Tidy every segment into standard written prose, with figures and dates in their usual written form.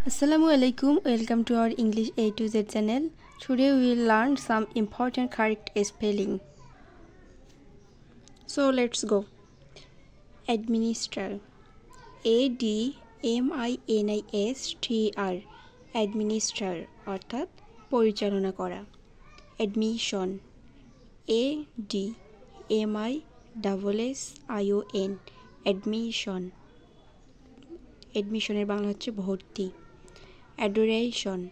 Assalamu alaikum. Welcome to our English A to Z channel. Today we will learn some important correct spelling. So let's go. Administer. ADMINISTR. Administer অর্থাৎ পরিচালনা করা। Admission. ADMISSION. Admission. এডমিশনের Bangla হচ্ছে ভর্তি। Adoration.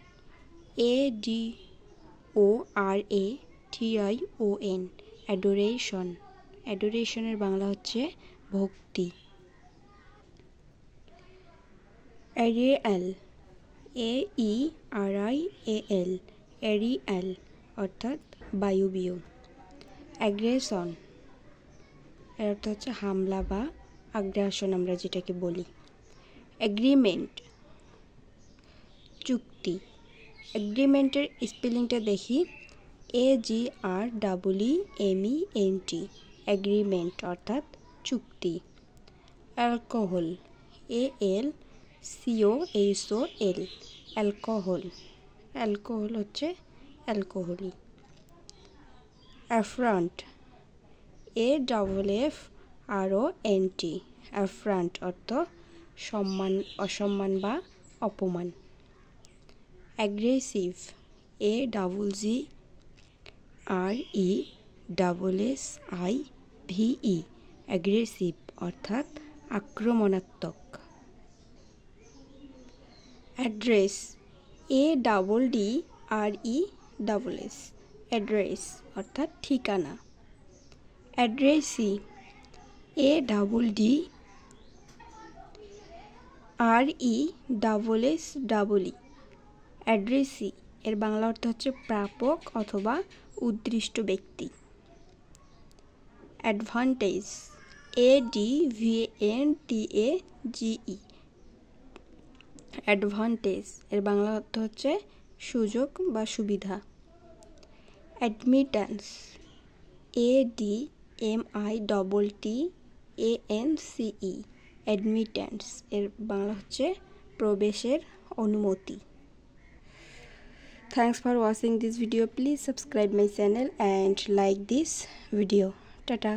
ADORATION। Adoration. অ্যাডোরেশনের Bangla হচ্ছে ভক্তি। Ariel. AERIAL। Ariel অর্থাৎ বায়ুবীয়। Aggression এর অর্থ হচ্ছে হামলা বা আগ্রাসন আমরা যেটাকে বলি। এগ্রিমেন্ট চুক্তি। এগ্রিমেন্টের স্পেলিংটা দেখি AGREEMENT। এগ্রিমেন্ট অর্থাৎ চুক্তি। অ্যালকোহল। ALCOHOL। অ্যালকোহল। অ্যালকোহল হচ্ছে অ্যালকোহলি। অ্যাফ্রন্ট। AFFRONT। অ্যাফ্রন্ট অর্থ সম্মান, অসম্মান বা অপমান। অ্যাগ্রেসিভ। AGRESSIVE। অ্যাগ্রেসিভ অর্থাৎ আক্রমণাত্মক। অ্যাড্রেস। ADDRESS। অ্যাড্রেস অর্থাৎ ঠিকানা। অ্যাড্রেসি। ADDRESSE। অ্যাড্রেসি এর বাংলা অর্থ হচ্ছে প্রাপক অথবা উদ্দিষ্ট ব্যক্তি। অ্যাডভান্টেজ। ADVANTAGE। অ্যাডভান্টেজ এর বাংলা অর্থ হচ্ছে সুযোগ বা সুবিধা। অ্যাডমিটেন্স। ADMITTANCE। অ্যাডমিটেন্স এর বাংলা হচ্ছে প্রবেশের অনুমতি। Thanks for watching this video. Please subscribe my channel and like this video. Tata.